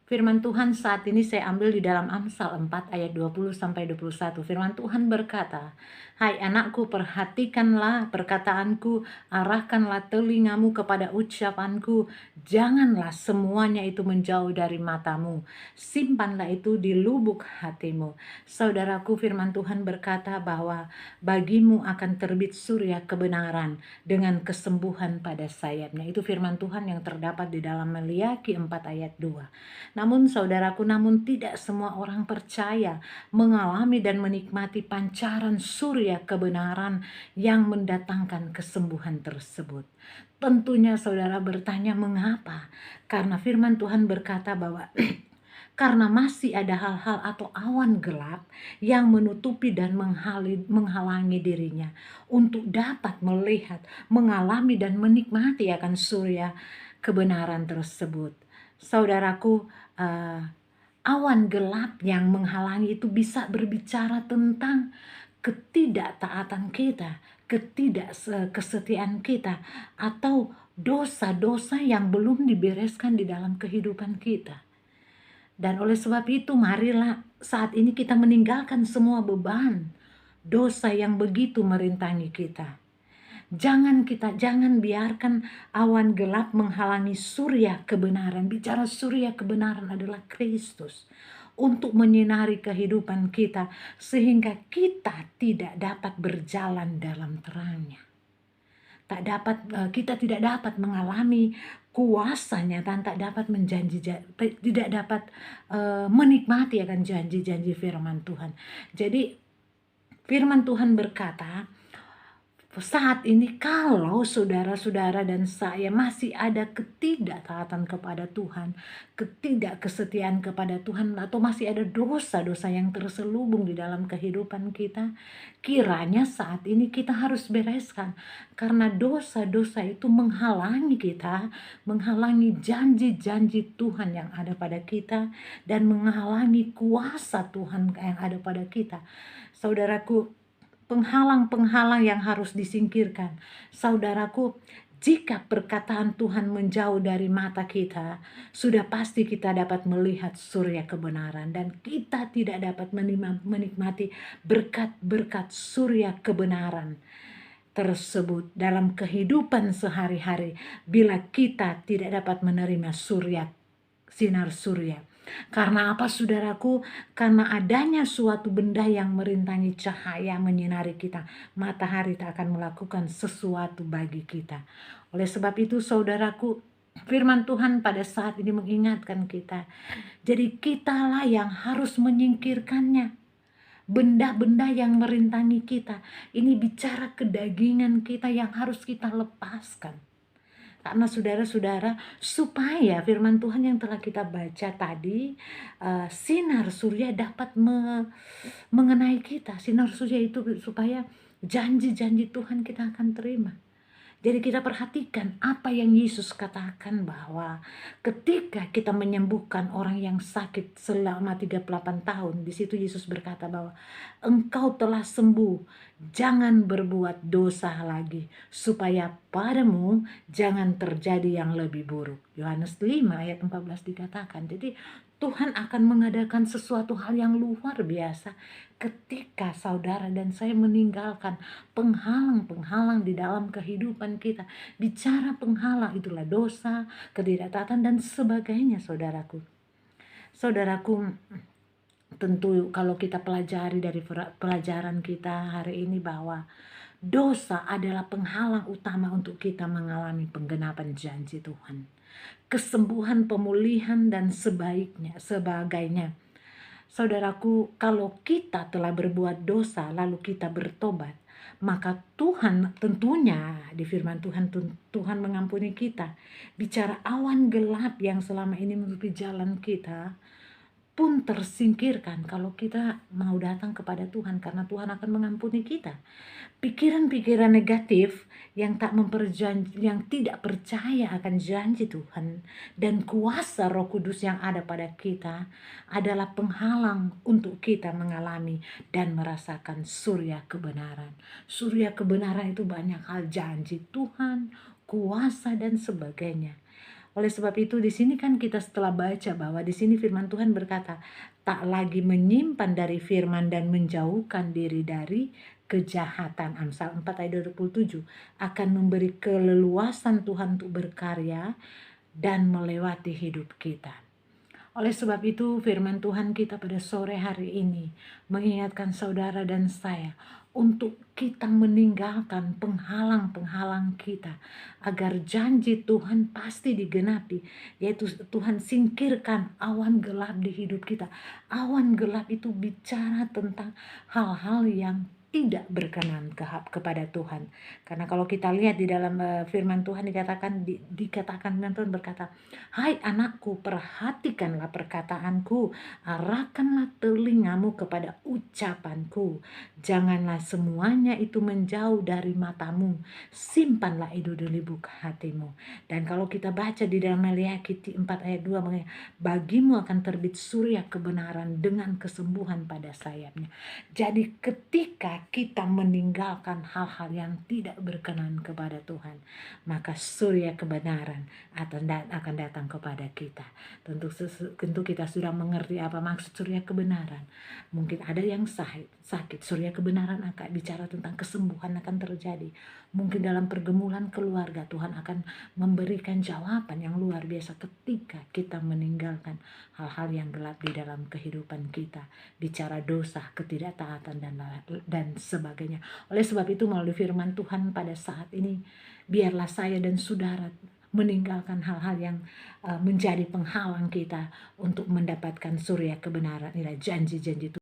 Firman Tuhan saat ini saya ambil di dalam Amsal 4 ayat 20-21. Firman Tuhan berkata, "Hai anakku, perhatikanlah perkataanku, arahkanlah telingamu kepada ucapanku, janganlah semuanya itu menjauh dari matamu, simpanlah itu di lubuk hatimu." Saudaraku, firman Tuhan berkata bahwa bagimu akan terbit surya kebenaran dengan kesembuhan pada sayapnya. Itu firman Tuhan yang terdapat di dalam Maliaki 4 ayat 2. Namun saudaraku, namun tidak semua orang percaya, mengalami dan menikmati pancaran surya kebenaran yang mendatangkan kesembuhan tersebut. Tentunya saudara bertanya mengapa? Karena firman Tuhan berkata bahwa karena masih ada hal-hal atau awan gelap yang menutupi dan menghalangi dirinya untuk dapat melihat, mengalami dan menikmati akan surya kebenaran tersebut. Saudaraku, awan gelap yang menghalangi itu bisa berbicara tentang ketidaktaatan kita, ketidakkesetiaan kita, atau dosa-dosa yang belum dibereskan di dalam kehidupan kita. Dan oleh sebab itu, marilah saat ini kita meninggalkan semua beban dosa yang begitu merintangi kita. Jangan biarkan awan gelap menghalangi surya kebenaran. Bicara surya kebenaran adalah Kristus untuk menyinari kehidupan kita sehingga kita tidak dapat berjalan dalam terangnya. Kita tidak dapat mengalami kuasanya dan tidak dapat menikmati akan janji-janji firman Tuhan. Jadi firman Tuhan berkata, saat ini kalau saudara-saudara dan saya masih ada ketidaktaatan kepada Tuhan, ketidakkesetiaan kepada Tuhan, atau masih ada dosa-dosa yang terselubung di dalam kehidupan kita, kiranya saat ini kita harus bereskan. Karena dosa-dosa itu menghalangi kita, menghalangi janji-janji Tuhan yang ada pada kita, dan menghalangi kuasa Tuhan yang ada pada kita. Saudaraku, penghalang-penghalang yang harus disingkirkan. Saudaraku, jika perkataan Tuhan menjauh dari mata kita, sudah pasti kita dapat melihat surya kebenaran dan kita tidak dapat menikmati berkat-berkat surya kebenaran tersebut dalam kehidupan sehari-hari bila kita tidak dapat menerima sinar surya. Karena apa saudaraku? Karena adanya suatu benda yang merintangi cahaya menyinari kita, matahari tak akan melakukan sesuatu bagi kita. Oleh sebab itu saudaraku, firman Tuhan pada saat ini mengingatkan kita, jadi kitalah yang harus menyingkirkannya. Benda-benda yang merintangi kita, ini bicara kedagingan kita yang harus kita lepaskan. Karena saudara-saudara, supaya firman Tuhan yang telah kita baca tadi, sinar surya dapat mengenai kita. Sinar surya itu supaya janji-janji Tuhan kita akan terima. Jadi kita perhatikan apa yang Yesus katakan, bahwa ketika kita menyembuhkan orang yang sakit selama 38 tahun, di situ Yesus berkata bahwa engkau telah sembuh, jangan berbuat dosa lagi, supaya padamu jangan terjadi yang lebih buruk. Yohanes 5 ayat 14 dikatakan. Jadi Tuhan akan mengadakan sesuatu hal yang luar biasa ketika saudara dan saya meninggalkan penghalang-penghalang di dalam kehidupan kita. Bicara penghalang itulah dosa, ketidaktaatan dan sebagainya saudaraku. Saudaraku, tentu kalau kita pelajari dari pelajaran kita hari ini bahwa dosa adalah penghalang utama untuk kita mengalami penggenapan janji Tuhan. Kesembuhan, pemulihan dan sebagainya. Saudaraku, kalau kita telah berbuat dosa lalu kita bertobat, maka Tuhan tentunya di firman Tuhan, Tuhan mengampuni kita. Bicara awan gelap yang selama ini menutupi jalan kita pun tersingkirkan kalau kita mau datang kepada Tuhan, karena Tuhan akan mengampuni kita. Pikiran-pikiran negatif yang yang tidak percaya akan janji Tuhan dan kuasa Roh Kudus yang ada pada kita adalah penghalang untuk kita mengalami dan merasakan surya kebenaran. Surya kebenaran itu banyak hal, janji Tuhan, kuasa dan sebagainya. Oleh sebab itu di sini kan kita setelah baca bahwa di sini firman Tuhan berkata, tak lagi menyimpan dari firman dan menjauhkan diri dari kejahatan. Amsal 4 ayat 27 akan memberi keleluasan Tuhan untuk berkarya dan melewati hidup kita. Oleh sebab itu firman Tuhan kita pada sore hari ini mengingatkan saudara dan saya untuk kita meninggalkan penghalang-penghalang kita agar janji Tuhan pasti digenapi, yaitu Tuhan singkirkan awan gelap di hidup kita. Awan gelap itu bicara tentang hal-hal yang tidak berkenan kepada Tuhan. Karena kalau kita lihat di dalam firman Tuhan dikatakan firman Tuhan berkata, hai anakku, perhatikanlah perkataanku, arahkanlah telingamu kepada ucapanku, janganlah semuanya itu menjauh dari matamu, simpanlah itu di lubuk hatimu. Dan kalau kita baca di dalam Maleakhi 4 ayat 2, bagimu akan terbit surya kebenaran dengan kesembuhan pada sayapnya. Jadi ketika kita meninggalkan hal-hal yang tidak berkenan kepada Tuhan, maka surya kebenaran akan datang kepada kita. Tentu kita sudah mengerti apa maksud surya kebenaran. Mungkin ada yang sakit, surya kebenaran akan bicara tentang kesembuhan akan terjadi. Mungkin dalam pergumulan keluarga Tuhan akan memberikan jawaban yang luar biasa ketika kita meninggalkan hal-hal yang gelap di dalam kehidupan kita. Bicara dosa, ketidaktaatan dan sebagainya. Oleh sebab itu melalui firman Tuhan pada saat ini, biarlah saya dan saudara meninggalkan hal-hal yang menjadi penghalang kita untuk mendapatkan surya kebenaran, janji-janji Tuhan.